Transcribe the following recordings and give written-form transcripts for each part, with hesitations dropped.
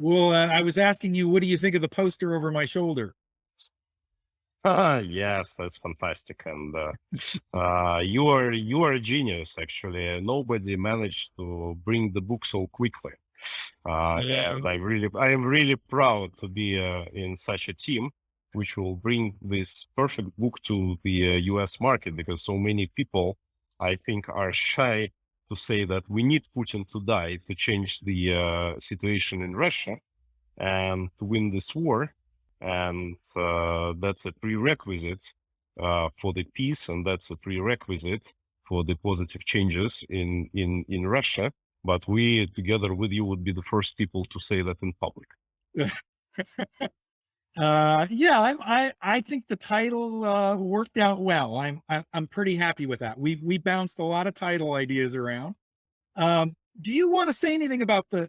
Well, I was asking you, what do you think of the poster over my shoulder? Yes, that's fantastic, and you are a genius. Actually, nobody managed to bring the book so quickly, and Uh, I am really proud to be in such a team, which will bring this perfect book to the U.S. market because so many people, I think, are shy to say that we need Putin to die to change the situation in Russia and to win this war. And that's a prerequisite for the peace, and that's a prerequisite for the positive changes in Russia. But we, together with you, would be the first people to say that in public. yeah, I think the title worked out well. I'm pretty happy with that. We bounced a lot of title ideas around. Do you want to say anything about the?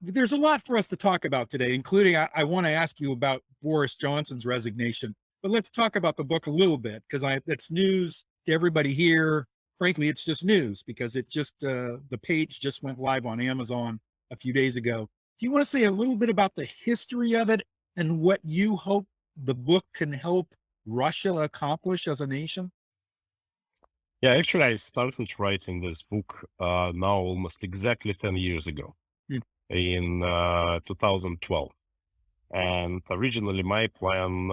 There's a lot for us to talk about today, including I want to ask you about Boris Johnson's resignation. But let's talk about the book a little bit because I that's news to everybody here. Frankly, it's just news because it just the page just went live on Amazon a few days ago. Do you want to say a little bit about the history of it and what you hope the book can help Russia accomplish as a nation? Yeah, actually, I started writing this book now almost exactly 10 years ago Hmm. in 2012. And originally, my plan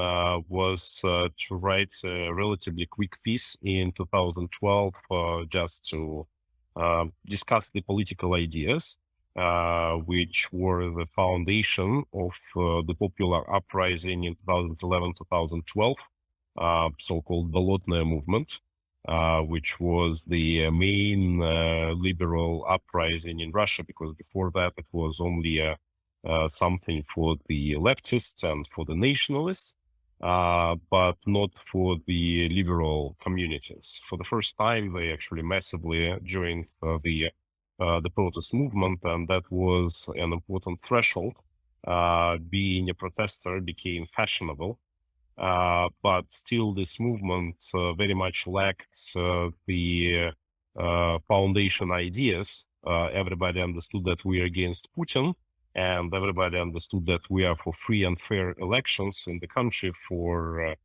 was to write a relatively quick piece in 2012 just to discuss the political ideas, which were the foundation of the popular uprising in 2011 2012, so-called Bolotnaya movement, which was the main liberal uprising in Russia, because before that it was only something for the leftists and for the nationalists, but not for the liberal communities. For the first time, they actually massively joined the protest movement, and that was an important threshold. Being a protester became fashionable, but still, this movement very much lacked the foundation ideas. Everybody understood that we are against Putin, and everybody understood that we are for free and fair elections in the country for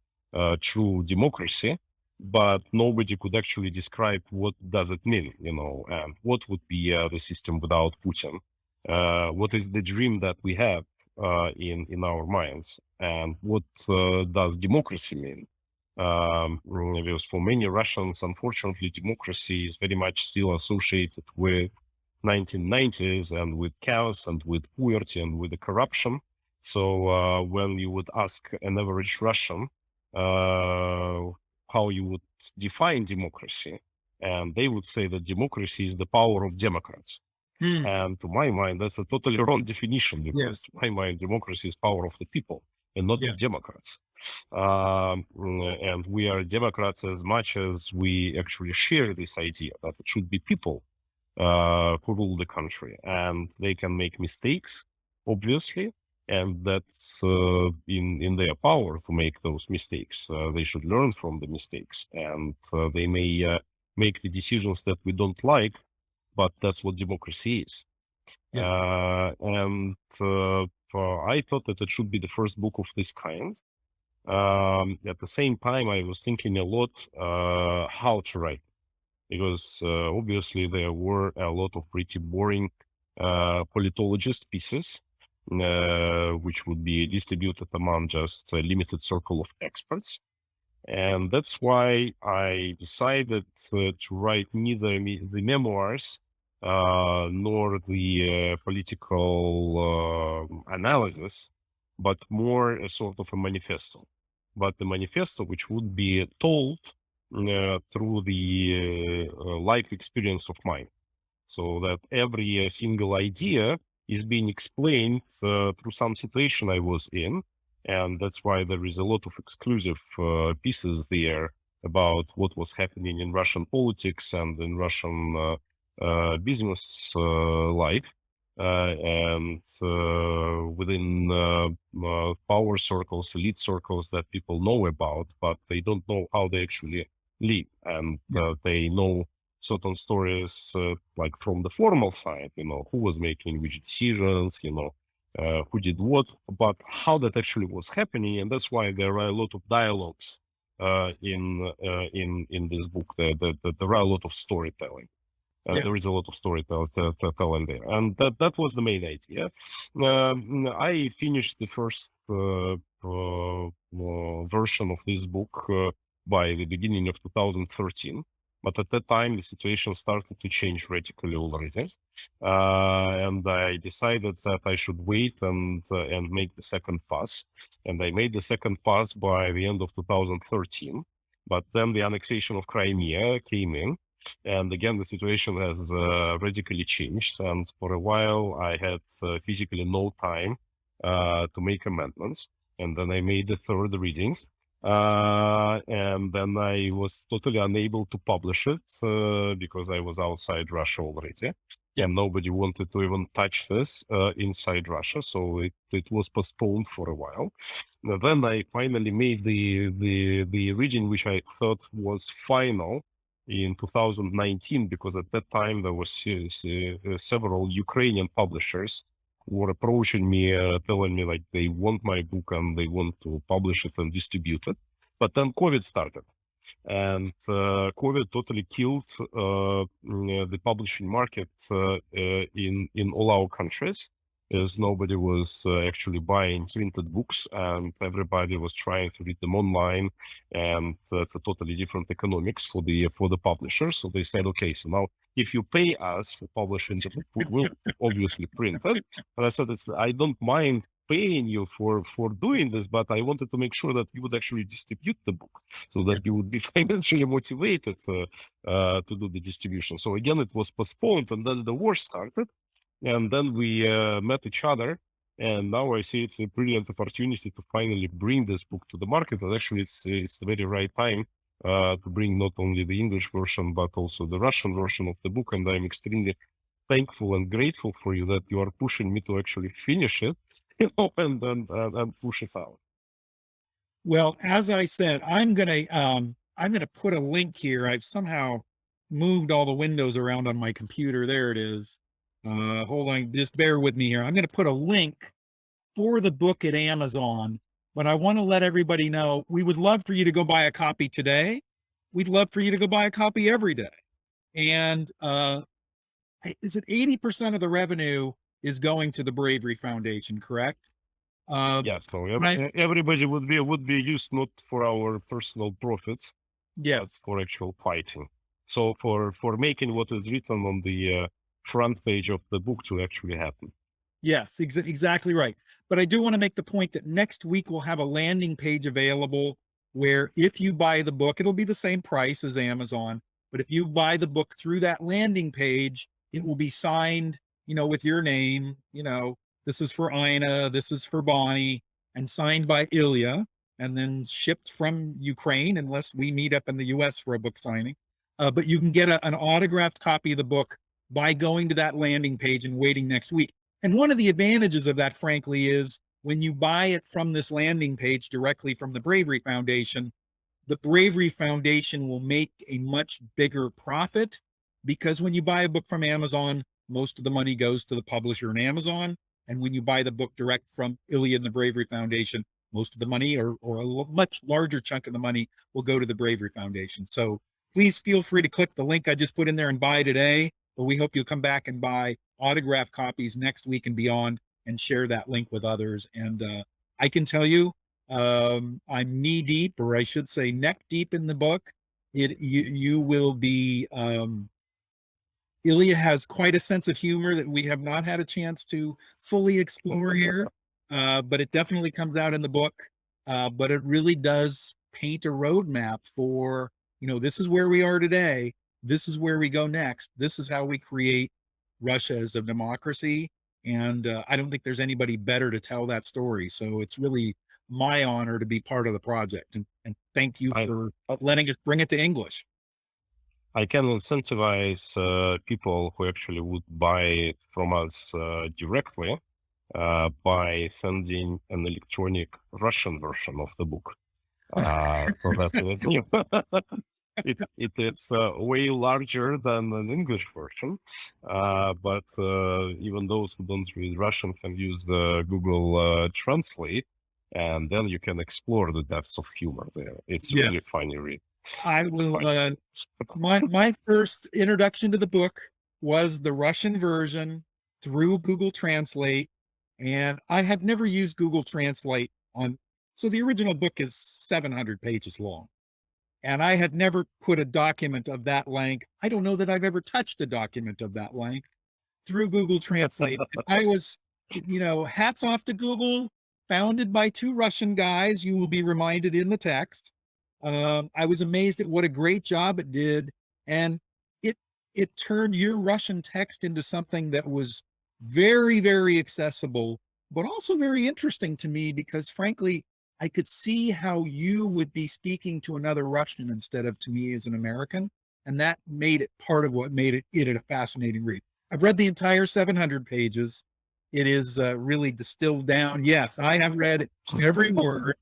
true democracy. But nobody could actually describe what does it mean, and what would be the system without Putin. What is the dream that we have in our minds, and what does democracy mean? Because for many Russians, unfortunately, democracy is very much still associated with 1990s and with chaos and with poverty and with the corruption. So when you would ask an average Russian how you would define democracy, and they would say that democracy is the power of Democrats. Hmm. And to my mind, that's a totally wrong definition because Yes. to my mind, democracy is power of the people and not Yeah. of Democrats. And we are Democrats as much as we actually share this idea that it should be people who rule the country, and they can make mistakes, obviously, and that's in their power to make those mistakes. They should learn from the mistakes, and they may make the decisions that we don't like, but that's what democracy is. Yes. And I thought that it should be the first book of this kind. At the same time, I was thinking a lot how to write, because obviously there were a lot of pretty boring politologist pieces, which would be distributed among just a limited circle of experts. And that's why I decided to write neither the memoirs nor the political analysis, but more a sort of a manifesto. But the manifesto, which would be told through the life experience of mine, so that every single idea is being explained through some situation I was in. And that's why there is a lot of exclusive pieces there about what was happening in Russian politics and in Russian business life. And within power circles, elite circles that people know about, but they don't know how they actually live. And Yeah. they know certain stories like from the formal side, who was making which decisions, who did what, but how that actually was happening, and that's why there are a lot of dialogues in this book. There are a lot of storytelling. Yeah. There is a lot of storytelling there, and that was the main idea. I finished the first version of this book by the beginning of 2013, but at that time the situation started to change radically already, and I decided that I should wait and make the second pass, and I made the second pass by the end of 2013. But then the annexation of Crimea came in, and again, the situation has radically changed. And for a while, I had physically no time to make amendments. And then I made the third reading. And then I was totally unable to publish it because I was outside Russia already. Yeah. And nobody wanted to even touch this inside Russia. So it was postponed for a while. Then I finally made the reading, which I thought was final, in 2019, because at that time there was several Ukrainian publishers who were approaching me, telling me like they want my book and they want to publish it and distribute it. But then COVID started, and COVID totally killed the publishing market in all our countries, as nobody was actually buying printed books, and everybody was trying to read them online, and it's a totally different economics for the publishers. So they said, okay, so now if you pay us for publishing the book, we will obviously print it. And I said, I don't mind paying you for doing this, but I wanted to make sure that you would actually distribute the book, so that you would be financially motivated to do the distribution. So again, it was postponed, and then the war started, and then we met each other, and now I see it's a brilliant opportunity to finally bring this book to the market. And actually, it's the very right time to bring not only the English version but also the Russian version of the book. And I'm extremely thankful and grateful for you that you are pushing me to actually finish it, and push it out. Well, as I said, I'm gonna put a link here. I've somehow moved all the windows around on my computer. There it is. Hold on, just bear with me here. I'm gonna put a link for the book at Amazon, but I want to let everybody know we would love for you to go buy a copy today. We'd love for you to go buy a copy every day. And is it 80% of the revenue is going to the Bravery Foundation, correct? Uh, Yeah, so right. everybody would be used not for our personal profits, Yeah. but for actual fighting. So for making what is written on the front page of the book to actually happen. Yes, exactly right. But I do want to make the point that next week we'll have a landing page available where if you buy the book, it'll be the same price as Amazon. But if you buy the book through that landing page, it will be signed, with your name, this is for Ina, this is for Bonnie, and signed by Ilya, and then shipped from Ukraine, unless we meet up in the US for a book signing. But you can get an autographed copy of the book by going to that landing page and waiting next week. And one of the advantages of that, frankly, is when you buy it from this landing page directly from the Bravery Foundation, the Bravery Foundation will make a much bigger profit, because when you buy a book from Amazon, most of the money goes to the publisher in Amazon. And when you buy the book direct from Ilya and the Bravery Foundation, most of the money, or a much larger chunk of the money, will go to the Bravery Foundation. So please feel free to click the link I just put in there and buy today. But we hope you'll come back and buy autographed copies next week and beyond, and share that link with others. And I can tell you, I'm knee deep, or I should say neck deep, in the book. You will be. Ilya has quite a sense of humor that we have not had a chance to fully explore here, but it definitely comes out in the book. But it really does paint a roadmap for, this is where we are today. This is where we go next. This is how we create Russia as a democracy. And I don't think there's anybody better to tell that story. So it's really my honor to be part of the project. And thank you I for letting us bring it to English. I can incentivize people who actually would buy it from us directly by sending an electronic Russian version of the book. So that it is way larger than an English version, but even those who don't read Russian can use the Google Translate, and then you can explore the depths of humor there. It's really Yes. funny read. I It's will, funny. my first introduction to the book was the Russian version through Google Translate, and I had never used Google Translate on, so the original book is 700 pages long, and I had never put a document of that length. I don't know that I've ever touched a document of that length through Google Translate. I was, hats off to Google, founded by two Russian guys. You will be reminded in the text. I was amazed at what a great job it did, and it it turned your Russian text into something that was very, very accessible, but also very interesting to me because, frankly, I could see how you would be speaking to another Russian instead of to me as an American, and that made it part of what made it a fascinating read. I've read the entire 700 pages. It is really distilled down. Yes, I have read every word.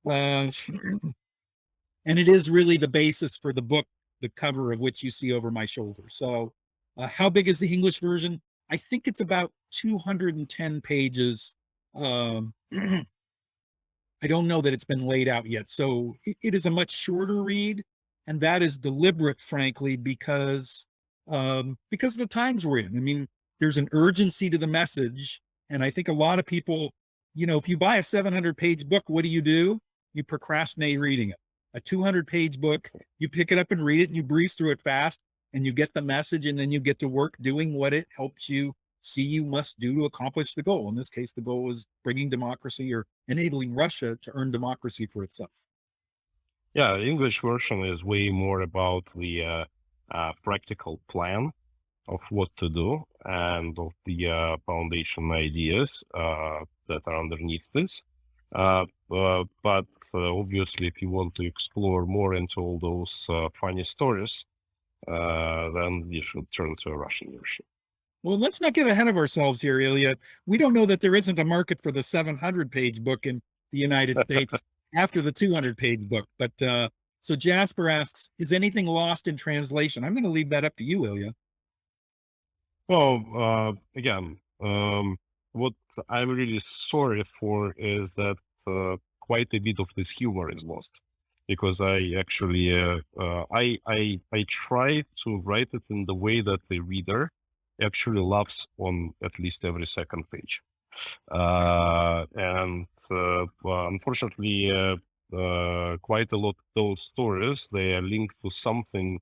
Uh, and it is really the basis for the book, the cover of which you see over my shoulder. So, how big is the English version? I think it's about 210 pages. Um, I don't know that it's been laid out yet. So it is a much shorter read, and that is deliberate, frankly, because of the times we're in. I mean, there's an urgency to the message, and I think a lot of people, if you buy a 700-page book, what do? You procrastinate reading it. A 200-page book, you pick it up and read it, and you breeze through it fast, and you get the message, and then you get to work doing what it helps you see you must do to accomplish the goal. In this case, the goal is bringing democracy or enabling Russia to earn democracy for itself. Yeah, English version is way more about the practical plan of what to do and of the foundation ideas that are underneath this. But obviously, if you want to explore more into all those funny stories, then you should turn to a Russian version. Well, let's not get ahead of ourselves here, Ilya. We don't know that there isn't a market for the 700-page book in the United States after the 200-page book. But so Jasper asks, is anything lost in translation? I'm going to leave that up to you, Ilya. Well, again, what I'm really sorry for is that quite a bit of this humor is lost because I actually I try to write it in the way that the reader actually laughs on at least every second page. And well, unfortunately, quite a lot of those stories they are linked to something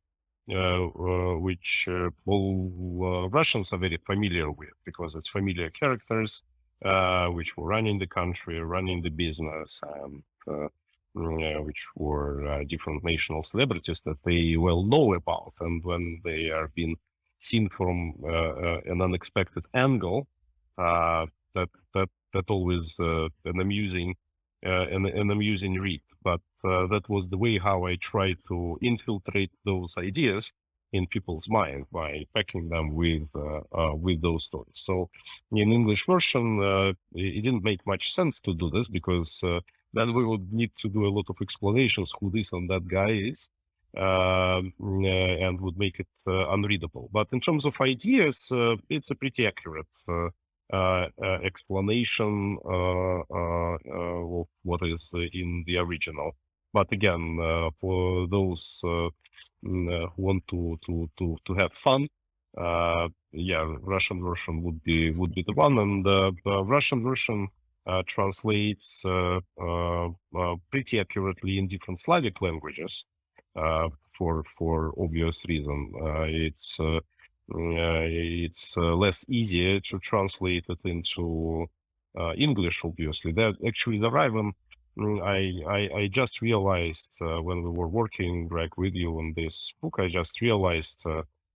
which all Russians are very familiar with because it's familiar characters which were running the country, running the business, and which were different national celebrities that they well know about. And when they are being seen from an unexpected angle, that always an amusing an amusing read. But that was the way how I tried to infiltrate those ideas in people's mind by packing them with those stories. So in English version, it didn't make much sense to do this because then we would need to do a lot of explanations who this and that guy is. And would make it unreadable. But in terms of ideas, it's a pretty accurate explanation of what is in the original. But again, for those who want to have fun, yeah, Russian version would be the one, and the Russian version translates pretty accurately in different Slavic languages for obvious reason. It's less easy to translate it into English, obviously. That actually the Raven, I just realized when we were working, Greg, with you on this book, I just realized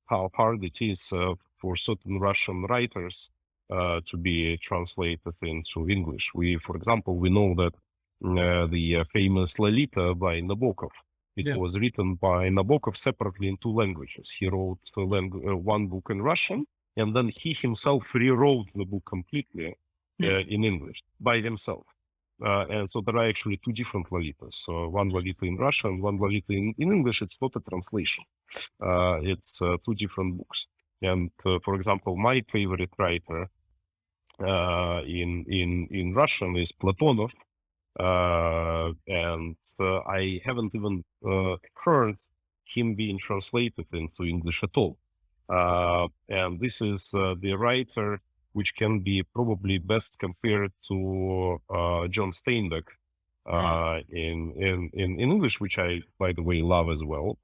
how hard it is for certain Russian writers to be translated into English. For example, we know that the famous Lolita by Nabokov, it Yes. was written by Nabokov separately in two languages. He wrote one book in Russian, and then he himself rewrote the book completely in English by himself. And so there are actually two different Lolitas. So one Lolita in Russian and one Lolita in English. It's not a translation. It's two different books. And for example, my favorite writer in Russian is Platonov, and I haven't even heard him being translated into English at all. And this is the writer which can be probably best compared to John Steinbeck in English, which I, by the way, love as well.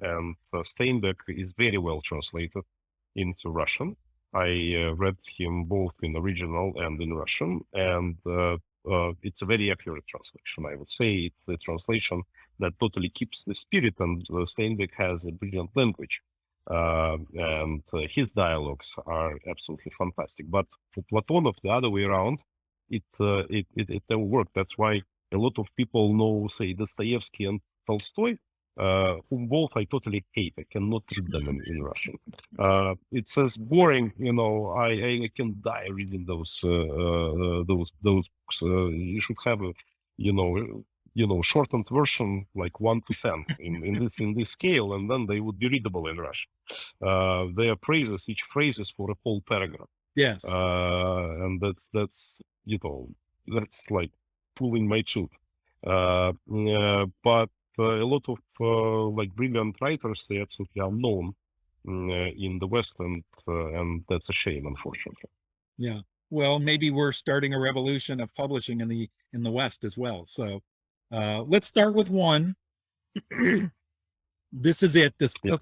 And Steinbeck is very well translated into Russian. I read him both in original and in Russian, and it's a very accurate translation. I would say it's a translation that totally keeps the spirit, and Steinbeck has a brilliant language, and his dialogues are absolutely fantastic. But for Platonov, the other way around, it never worked. That's why a lot of people know, say, Dostoevsky and Tolstoy, whom both I totally hate. I cannot read them in Russian. It's as boring, you know. I can die reading those books. You should have a, you know, shortened version, like 1% in this scale, and then they would be readable in Russian. Their phrases, each phrase is for a whole paragraph. Yes. And that's you know, that's like pulling my tooth. But a lot of like brilliant writers, they're absolutely unknown in the West, and that's a shame, unfortunately. Yeah. Well, maybe we're starting a revolution of publishing in the West as well. So let's start with one. This is it. Yeah.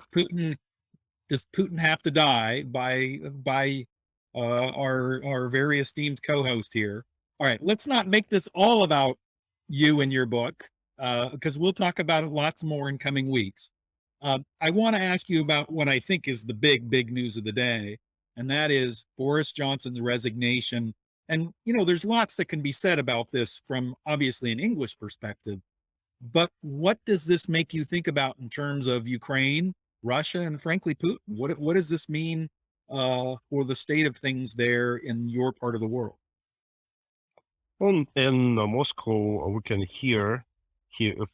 Does Putin have to die by our very esteemed co-host here? All right, let's not make this all about you and your book, because we'll talk about it lots more in coming weeks. I want to ask you about what I think is the big news of the day, and that is Boris Johnson's resignation. And there's lots that can be said about this from obviously an English perspective, but what does this make you think about in terms of Ukraine, Russia, and frankly Putin? What does this mean for the state of things there in your part of the world? In Moscow, we can hear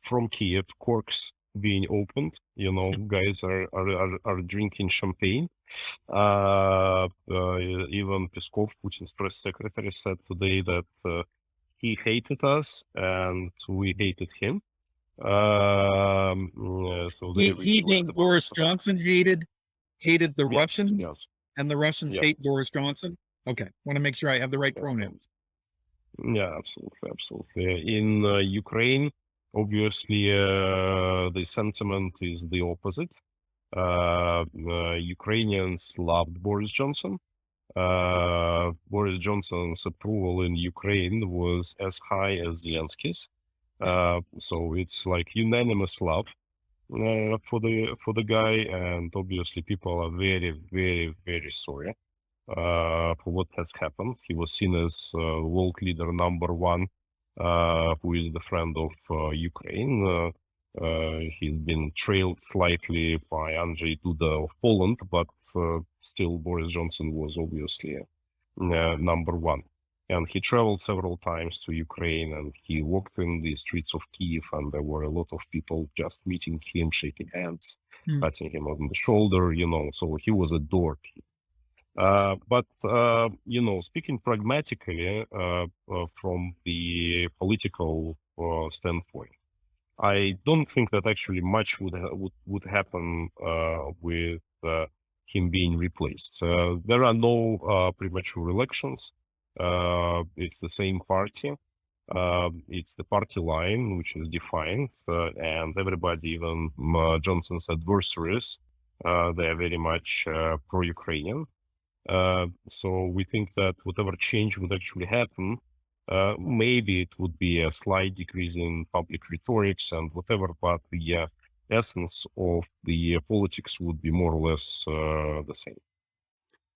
from Kiev corks being opened. You know, guys are drinking champagne. Even Peskov, Putin's press secretary, said today that he hated us and we hated him. So He named Boris Johnson hated the Russians, yes, and the Russians yeah. hate Boris Johnson. Okay, want to make sure I have the right pronouns. Yeah, absolutely. In Ukraine, obviously, the sentiment is the opposite. Ukrainians loved Boris Johnson. Boris Johnson's approval in Ukraine was as high as Zelensky's. So it's like unanimous love for the guy, and obviously people are very sorry for what has happened. He was seen as world leader number one, who is the friend of Ukraine. He's been trailed slightly by Andrzej Duda of Poland, but still Boris Johnson was obviously number one. And he traveled several times to Ukraine, and he walked in the streets of Kiev, and there were a lot of people just meeting him, shaking hands, patting him on the shoulder, so he was adored. But speaking pragmatically from the political standpoint, I don't think that actually much would happen with him being replaced. There are no premature elections. It's the same party. It's the party line which is defined, and everybody, even Johnson's adversaries, they are very much pro-Ukrainian. So we think that whatever change would actually happen, maybe it would be a slight decrease in public rhetorics and whatever, but the essence of the politics would be more or less the same.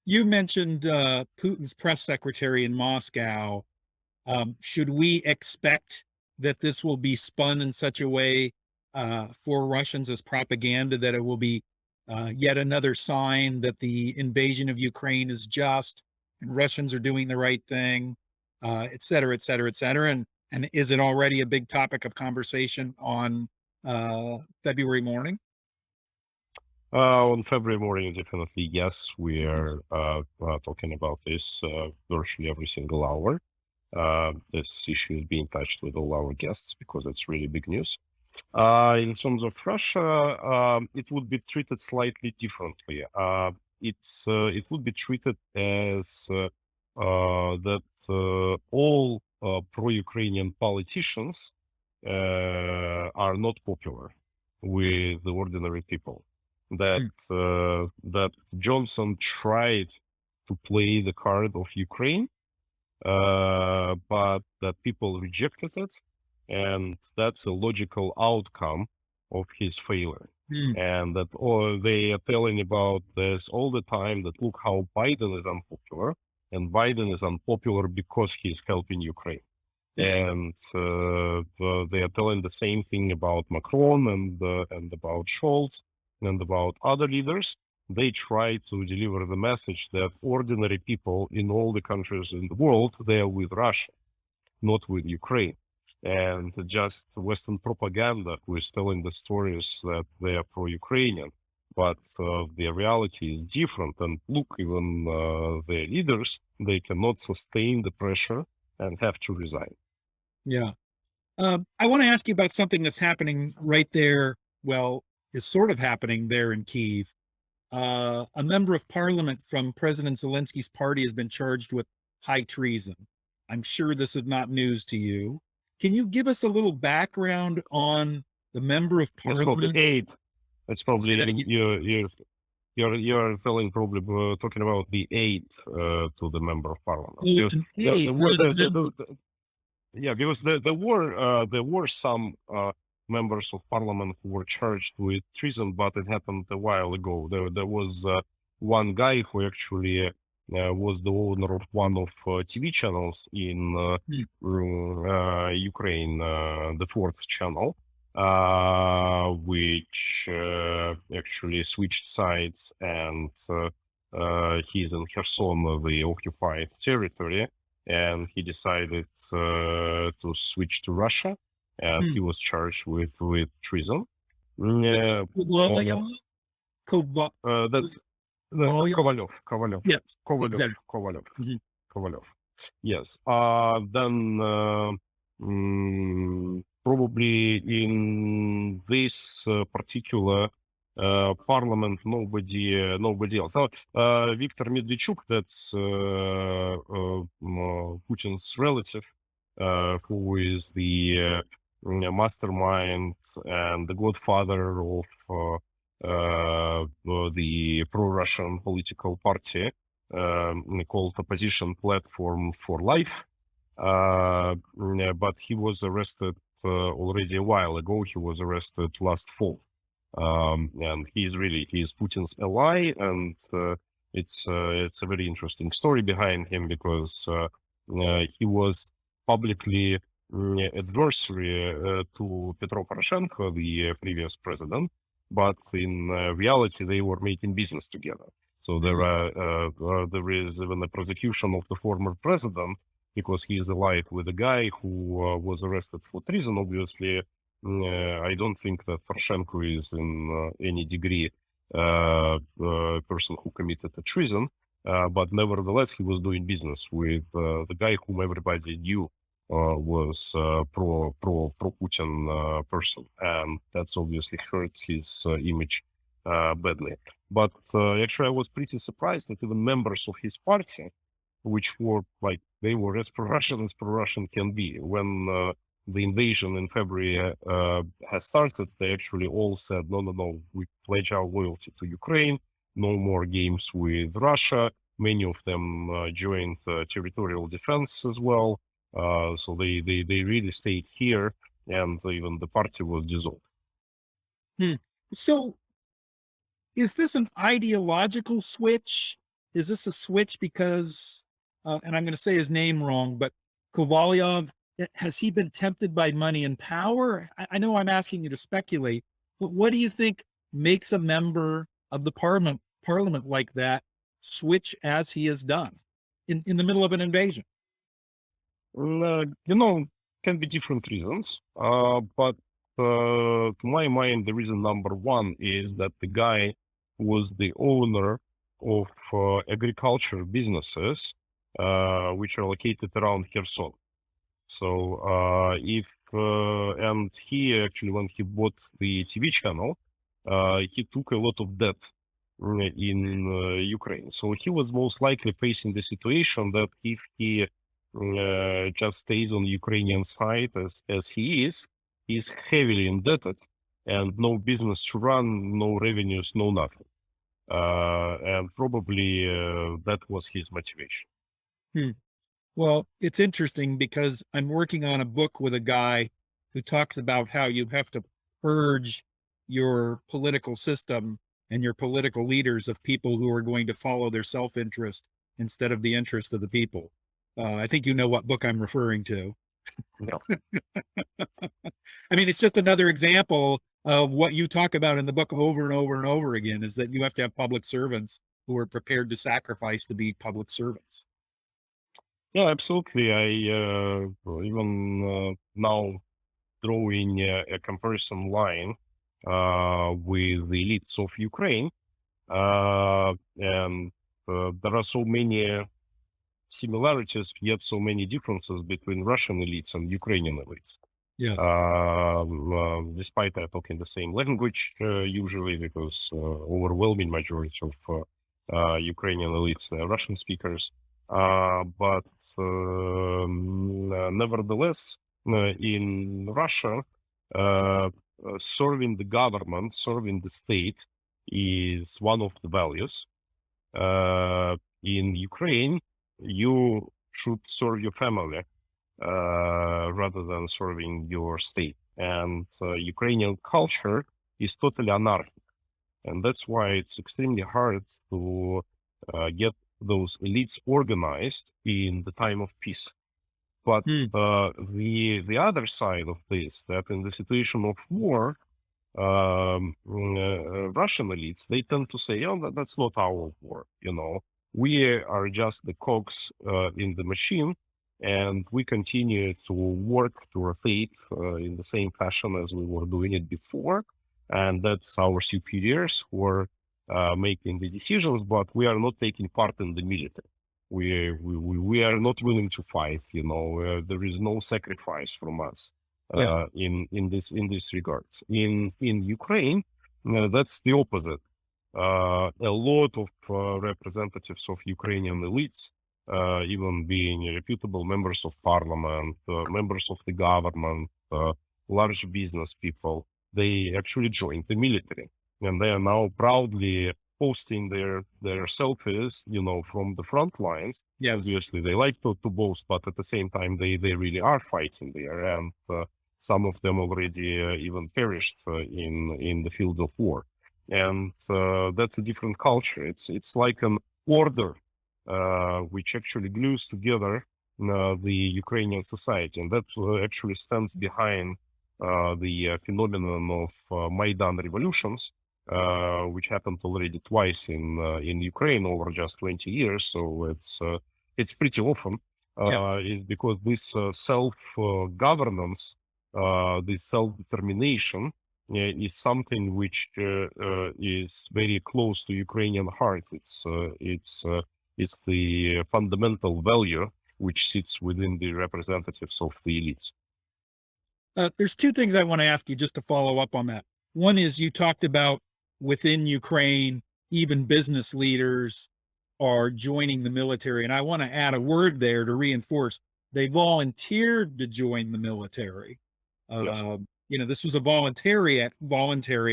You mentioned Putin's press secretary in Moscow. Should we expect that this will be spun in such a way for Russians as propaganda that it will be yet another sign that the invasion of Ukraine is just and Russians are doing the right thing, et cetera, et cetera, et cetera? And And is it already a big topic of conversation on February morning? On February morning, definitely, yes. We are talking about this virtually every single hour. This issue is being touched with all our guests because it's really big news. In terms of Russia, it would be treated slightly differently. It would be treated as that all pro-Ukrainian politicians are not popular with the ordinary people. That Mm, that Johnson tried to play the card of Ukraine, but that people rejected it, and that's a logical outcome of his failure. mm, And that they are telling about this all the time. That look how Biden is unpopular, and Biden is unpopular because he's helping Ukraine. And they are telling the same thing about Macron and about Scholz and about other leaders. They try to deliver the message that ordinary people in all the countries in the world, they are with Russia, not with Ukraine. And just Western propaganda who is telling the stories that they are pro-Ukrainian, but the reality is different. And look, even their leaders, they cannot sustain the pressure and have to resign. yeah. I want to ask you about something that's happening right there. Well, is sort of happening there in Kyiv. A member of parliament from President Zelensky's party has been charged with high treason. I'm sure this is not news to you. Can you give us a little background on the member of It's probably parliament? eight. It's Say probably that again. you're feeling probably talking about the aid to the member of parliament. Oh, it's Because an the, aide wor- rather than yeah, because there were some members of parliament who were charged with treason, but it happened a while ago. There was one guy who actually was the owner of one of TV channels in Hmm, Ukraine, the fourth channel, which actually switched sides, and he's in Kherson, the occupied territory, and he decided to switch to Russia, and hmm. he was charged with treason. This is Mm, Kovalyov. that's the Kovalyov. Yes, Kovalov, exactly. Kovalov, Mhm. Kovalov. Yes. Then probably in this particular parliament, nobody else. So, Viktor Medvedchuk, that's Putin's relative, who is the mastermind and the godfather of the pro-Russian political party called Opposition Platform for Life. But he was arrested already a while ago. He was arrested last fall. And he is Putin's ally, and it's a very interesting story behind him because he was publicly adversary to Petro Poroshenko, the previous president, but in reality they were making business together. So Mhm. there is even a prosecution of the former president because he is allied with a guy who was arrested for treason. Obviously, I don't think that Poroshenko is in any degree person who committed a treason, but nevertheless, he was doing business with the guy whom everybody knew was pro Putin person, and that's obviously hurt his image badly. But actually, I was pretty surprised that even members of his party, which were like they were as pro-Russian can be. When the invasion in February has started, they actually all said, no, no, no, we pledge our loyalty to Ukraine, no more games with Russia. Many of them joined territorial defense as well. So they really stayed here, and even the party was dissolved. Hmm. So is this an ideological switch? Is this a switch because, and I'm going to say his name wrong, but Kovalyov, has he been tempted by money and power? I know I'm asking you to speculate, but what do you think makes a member of the parliament like that switch as he has done in the middle of an invasion? You know, can be different reasons, but to my mind, the reason number one is that the guy was the owner of agriculture businesses, which are located around Kherson. So if and he actually, when he bought the TV channel, he took a lot of debt in Ukraine. So he was most likely facing the situation that if he just stays on the Ukrainian side as he is, he's heavily indebted and no business to run, no revenues, no nothing. And probably that was his motivation. Hmm. Well, it's interesting because I'm working on a book with a guy who talks about how you have to purge your political system and your political leaders of people who are going to follow their self-interest instead of the interest of the people. I think you know what book I'm referring to. Yeah. I mean, it's just another example of what you talk about in the book over and over and over again, is that you have to have public servants who are prepared to sacrifice to be public servants. Yeah, absolutely. I even now drawing a comparison line with the elites of Ukraine, and there are so many similarities, yet so many differences between Russian elites and Ukrainian elites. Yes. Despite they're talking the same language usually, because overwhelming majority of Ukrainian elites are Russian speakers. But nevertheless, in Russia, serving the government, serving the state is one of the values. In Ukraine, you should serve your family rather than serving your state. And Ukrainian culture is totally anarchic. And that's why it's extremely hard to get those elites organized in the time of peace. But Hmm. the other side of this, that in the situation of war, Russian elites, they tend to say, "Oh, that's not our war. We are just the cogs in the machine, and we continue to work to rotate in the same fashion as we were doing it before, and that's our superiors who are making the decisions, but we are not taking part in the military. We are not willing to fight. There is no sacrifice from us." Yes. In this regards. In Ukraine, that's the opposite. A lot of representatives of Ukrainian elites, even being reputable members of parliament, members of the government, large business people, they actually joined the military, and they are now proudly posting their selfies, from the front lines. Yes. Obviously, they like to boast, but at the same time, they really are fighting there, and some of them already even perished in the field of war. And that's a different culture. It's like an order which actually glues together the Ukrainian society, and that actually stands behind the phenomenon of Maidan revolutions, which happened already twice in Ukraine over just 20 years. So it's pretty often. Yes. Is because this self governance, this self determination, is something which is very close to Ukrainian heart. It's the fundamental value which sits within the representatives of the elites. There's two things I want to ask you just to follow up on that. One is you talked about within Ukraine, even business leaders are joining the military. And I want to add a word there to reinforce they volunteered to join the military. Yes. This was a voluntary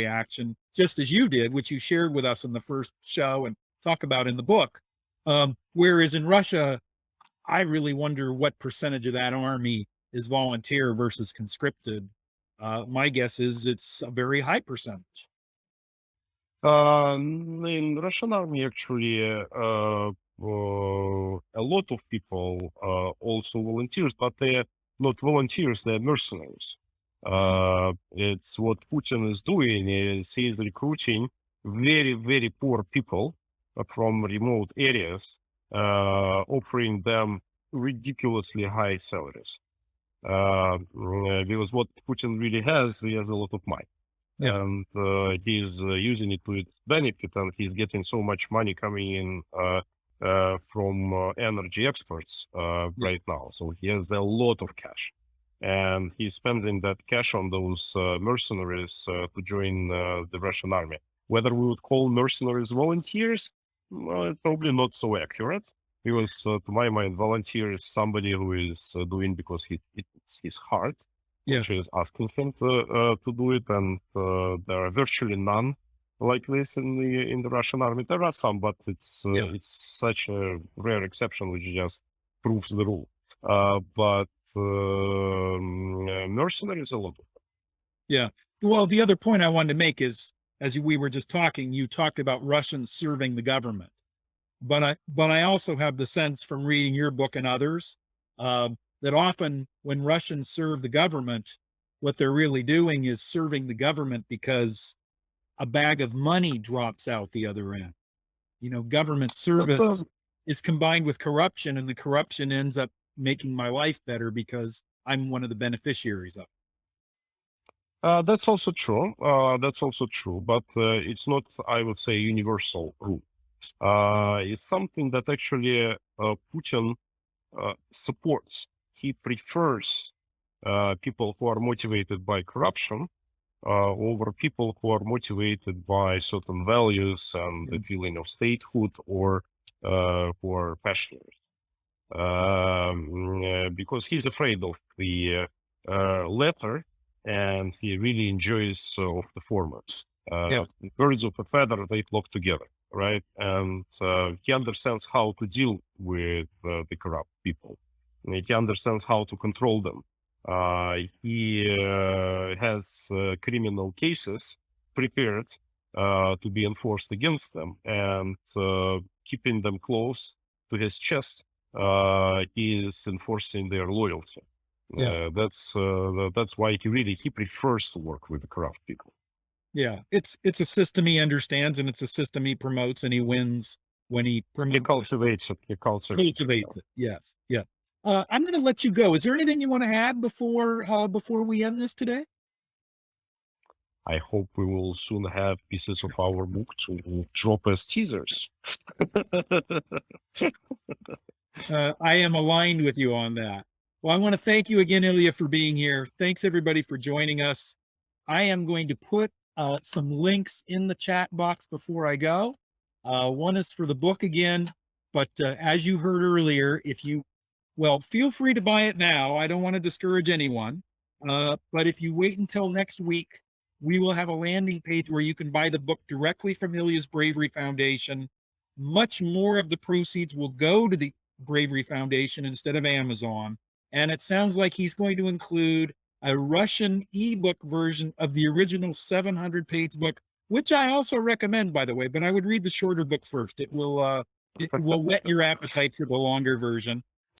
action, just as you did, which you shared with us in the first show and talk about in the book. Whereas in Russia, I really wonder what percentage of that army is volunteer versus conscripted. My guess is it's a very high percentage. In Russian army, actually, a lot of people also volunteers, but they're not volunteers; they're mercenaries. It's what Putin is doing is he is recruiting very, very poor people from remote areas, offering them ridiculously high salaries. because what Putin really has, he has a lot of money, Yes. and he's using it to its benefit, and he's getting so much money coming in from energy exports Yeah. right now. So he has a lot of cash, and he's spending that cash on those mercenaries to join the Russian army. Whether we would call mercenaries volunteers, well, it's probably not so accurate. Because to my mind, volunteer is somebody who is doing because it's his heart, which Yes. is asking him to do it, and there are virtually none like this in the Russian army. There are some, but Yeah. it's such a rare exception, which just proves the rule. But mercenaries a lot. Yeah. Well, the other point I wanted to make is, as we were just talking, you talked about Russians serving the government, but I also have the sense from reading your book and others that often when Russians serve the government, what they're really doing is serving the government because a bag of money drops out the other end. Government That's service is combined with corruption, and the corruption ends up making my life better because I'm one of the beneficiaries of it. that's also true. That's also true, but it's not, I would say, universal rule. It's something that actually Putin supports. He prefers people who are motivated by corruption over people who are motivated by certain values and the feeling of statehood, or who are passionate. Because he's afraid of the latter, and he really enjoys of the former. Yeah. Birds of a feather, they flock together, right? And he understands how to deal with the corrupt people. He understands how to control them. He has criminal cases prepared to be enforced against them, and keeping them close to his chest, he is enforcing their loyalty. Yes. That's why he prefers to work with the corrupt people. Yeah. It's a system he understands, and it's a system he promotes, and he wins when he He promotes cultivates it. He cultivates it. cultivates it. Yes. Yeah. I'm going to let you go. Is there anything you want to add before we end this today? I hope we will soon have pieces of our book to drop as teasers. I am aligned with you on that. Well, I want to thank you again, Ilya, for being here. Thanks everybody for joining us. I am going to put some links in the chat box before I go. One is for the book again, but as you heard earlier, feel free to buy it now. I don't want to discourage anyone. But if you wait until next week, we will have a landing page where you can buy the book directly from Ilya's Bravery Foundation. Much more of the proceeds will go to the Bravery Foundation instead of Amazon. And it sounds like he's going to include a Russian ebook version of the original 700-page book, which I also recommend, by the way, but I would read the shorter book first. It will whet your appetite for the longer version.